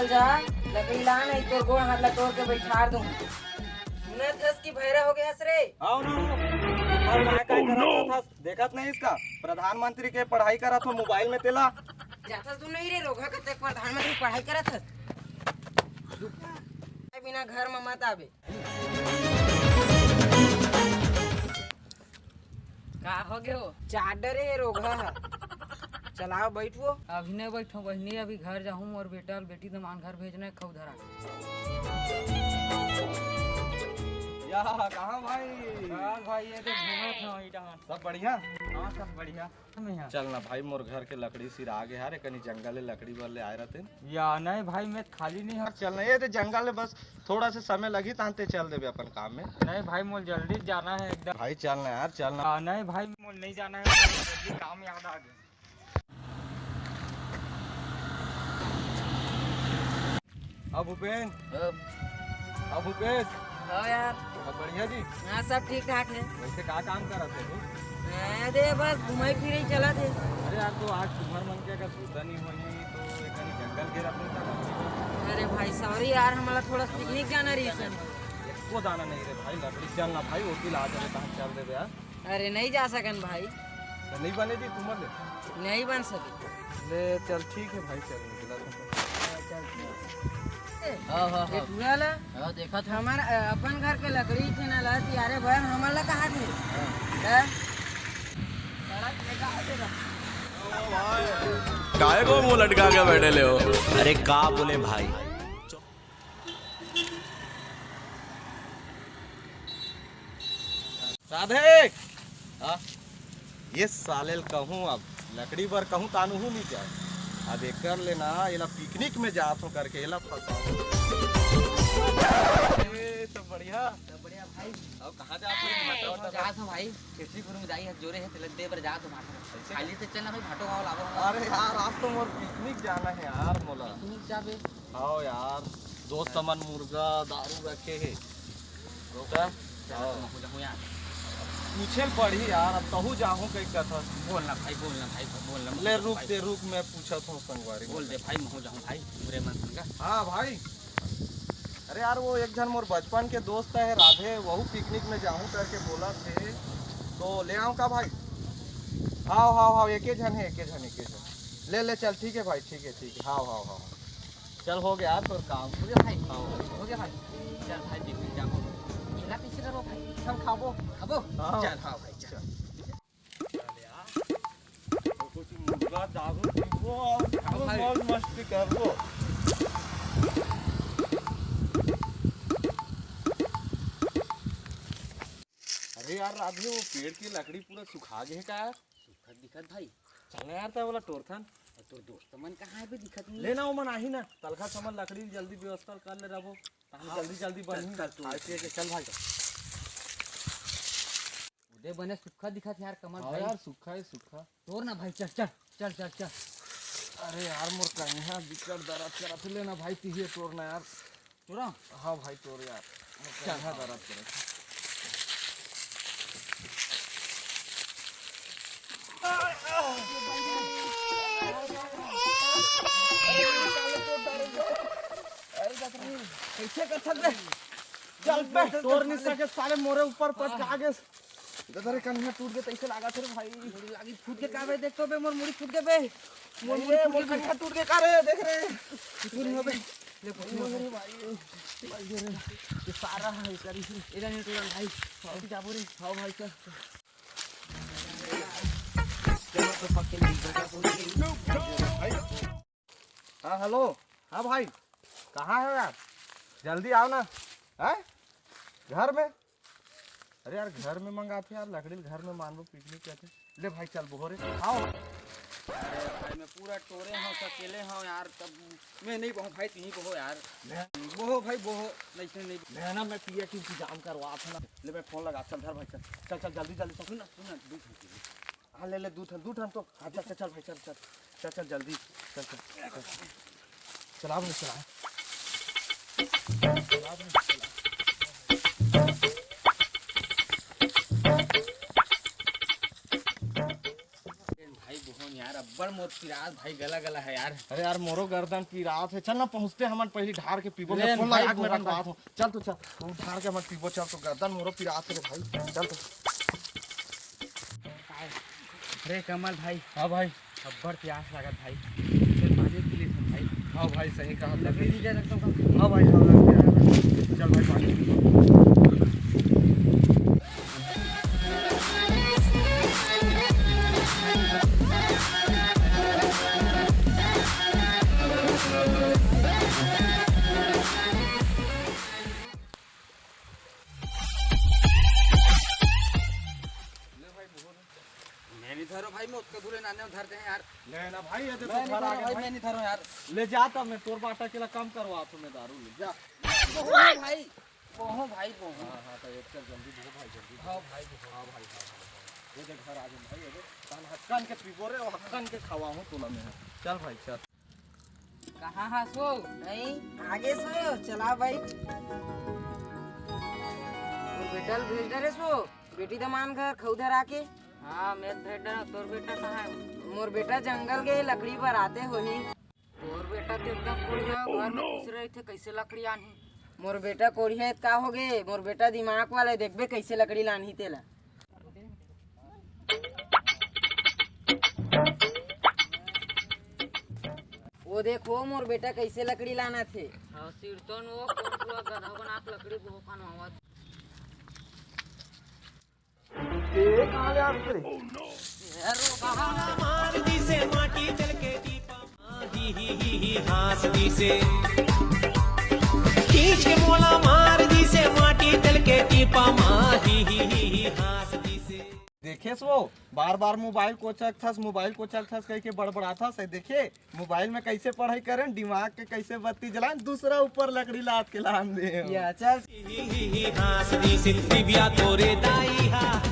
चल जा, लकड़ी ला नहीं तो गोड़ हाथ ला तोड़ के बैठा दूं। सुनत हस की भैरा हो गया रे। आओ ना और मैं काय करत था देखत नहीं इसका प्रधानमंत्री के पढ़ाई करत हो मोबाइल में तेला जाता तू नहीं रे रोगा कते प्रधानमंत्री पढ़ाई करत हस। बिना घर में मत आवे। का हो गए हो? चादर है रोगा है। चलाओ बैठो। अभी नहीं बैठो बहनी, अभी घर जाऊँ और बेटा और बेटी दमान घर भेजना है खौ धरा। या कहाँ भाई? भाई ये तो घूमत हूँ इधर। सब बढ़िया? हाँ सब बढ़िया। चल ना भाई मोर घर के लकड़ी सिर आगे यार कहीं जंगल लकड़ी वाले आए रहते या नहीं भाई मैं खाली नहीं हूँ। चल ना ये तो जंगल में बस थोड़ा सा समय लगी तांते चल देवे अपन काम में। नहीं भाई मोल जल्दी जाना है एकदम। भाई चल ना यार चल ना। नहीं भाई मोल नहीं जाना है, जल्दी काम याद आ गया। अब भूपेन अब भूपेन हाँ यार। सब बढ़िया जी? हाँ सब ठीक ठाक है। वैसे क्या काम कर रहे थे तू? दे बस घुमाई फिर चला थे। अरे यार तो आज तुम्हार मन के का सूता नहीं हुई तो एक जंगल के अपने का। अरे भाई सॉरी यार, हमारा थोड़ा पिकनिक जाना रही है। को जाना नहीं रे भाई, लकड़ी चल ना भाई वकील आ जाए कहाँ चल दे यार। अरे नहीं जा सकन भाई। तो नहीं बने जी तुम ले? नहीं बन सके। ले चल ठीक है भाई चल निकला देखा था हमारा अपन घर के लकड़ी थे ना लाती। अरे भाई हमारा कहाँ थे? काहे को मुंह लटका के बैठे ले हो? अरे का बोले भाई? राधे ये सालेल कहूँ अब लकड़ी पर कहूँ तानू नहीं जाए। अब एक कर लेना ये पिकनिक में जात हो करके ये फंसा। सब बढ़िया भाई। अब कहाँ जाते जात हूँ भाई, केसरीपुर में जाई है जोरे है तिलक दे पर जात हूँ माथा। खाली से चलना भाई भाटो गाँव लाभो। अरे यार आज तो मोर पिकनिक जाना है यार मोला। पिकनिक जाबे? हाँ यार दोस्त समन मुर्गा दारू रखे है पूछे पड़ी यार। अब कहूँ जाऊँ कई कथा बोलना भाई बोलना ले रुक मैं पूछा था संगवारी बोल दे भाई। मैं जाऊँ भाई पूरे मन संगा। हाँ भाई अरे यार वो एक जन मोर बचपन के दोस्त है राधे, वही पिकनिक में जाऊँ करके बोला थे तो ले आऊँ का भाई? हाँ एक जन ले चल ठीक है भाई ठीक है हाँ चल हो गया तो काम हो गया भाई। हो गया भाई चल भाई पिकनिक जाओ। खिला पीछे करो भाई, हम खाबो चल। हाँ भाई चल कुछ मुर्गा दारू पीबो और मस्ती करबो। अरे यार राधे वो पेड़ की लकड़ी पूरा सुखा गए का यार? सुखत दिखत भाई। चल यार तो बोला टोरथन तो दोस्त मन कहाँ है दिखत नहीं। लेना वो मन आही ना तलखा समन लकड़ी जल्दी व्यवस्था कर ले रहो। जल्दी बनी चल भाई उदय बने सुखा दिखत यार कमल हाँ भाई। यार सूखा तोड़ ना भाई चल। अरे यार मोर कहीं दिक्कत दर्द करत लेना भाई तीहे तोड़ना यार। तोड़ा? हाँ भाई तोड़ यार चल दर्द करत। कैसे कर सकते? चल पे तोड़ नहीं सके सारे मोरे ऊपर पट आगे इधर कन्या टूट गए तैसे लगा थे भाई। मुड़ी लागी फूट के काबे देखो बे मोर मुड़ी फूट के बे। मोर कन्या टूट के का रे देख रे टूट हो बे ले पकड़ भाई ये सारा है करी इधर नहीं टूटल भाई। अभी जाबो रे। हां भाई चल तो पक्के हाँ हेलो। हाँ भाई कहाँ है यार? जल्दी आओ ना। है घर में? अरे यार घर में मंगाते यार लकड़ी घर में मान लो पिकनिक कहते। ले भाई चल बोरे आओ। अरे भाई मैं पूरा टोरे हूँ अकेले हूँ यार। तब मैं नहीं बहूँ भाई तुम ही बहो यार। बहो भाई बहो नहीं लेना मैं पिया की इंतजाम करवा था ना। ले मैं फोन लगा चल घर भाई चल जल्दी सुन ना दूध। हाँ ले दूध तो हाँ चल भाई चल जल्दी चल चला भाई बहन यार अब्बड़ बड़ मोत पिरात भाई गला गला है यार। अरे यार मोरो गर्दन की रात है, चल ना पहुंचते हमारे पहले ढार के पीबो ले में फोन भाई, लगा के मेरा बोल बात हो। चल तो चल तू ढार के हमारे पीबो, चल तो गर्दन मोरो पिरात है भाई, चल तो। अरे कमल भाई, हाँ भाई, अब्बड़ प्यास लागत भाई, फिर पानी पी ले भाई। हाँ भाई सही कहा लकड़ी दीजिए एकदम। हाँ भाई, हाँ चल भाई पानी पी। मैं नहीं धरो भाई, मैं उसके दूरे नाने उधर दे यार। ले ना भाई, ये देखो मैं नहीं घर आ धरो गया भाई, भाई। मैं नहीं धरो यार। ले जा तब मैं तोर बाटा के ला कम करवा तुम्हें दारू ले जा। भाई पोहो भाई पोहो। हाँ हाँ तो एक चल जल्दी भो भाई, जल्दी हाँ भाई हाँ भाई, ये देख घर आ गए भाई, ये देख कान हक्कन के पीबो रे और हक्कन के खवाऊं तुला में। चल भाई चल। कहाँ हाँ सो? नहीं आगे सो चला भाई। बेटा भेज दे रे सो, बेटी दमान घर खौधर आके। हाँ मैं भेज रहा, तोर बेटा कहाँ है? मोर बेटा जंगल गए लकड़ी पर आते हो ही। तोर बेटा तो एकदम कोढ़िया घर में घुस रहे थे, कैसे लकड़ी आनी? मोर बेटा कोढ़िया का हो गए, मोर बेटा दिमाग वाला है, देखबे कैसे लकड़ी लानी तेला। वो देखो मोर बेटा कैसे लकड़ी लाना थे। हाँ सिरतोन वो कौन पूरा गधा बना के लकड़ी बहुत खाना मार दी से माटी चल के दीपा ही हास दी से खींच के मोला मार दी से माटी चल के दीपा ही हास दी से। देखे सो बार बार मोबाइल को चक थस, मोबाइल को चक थस कह के बड़बड़ाता से। देखे मोबाइल में कैसे पढ़ाई करें, दिमाग के कैसे बत्ती जलाएं, दूसरा ऊपर लकड़ी लाद के लान दे। या चल हास दी से दिव्या तोरे दाई हा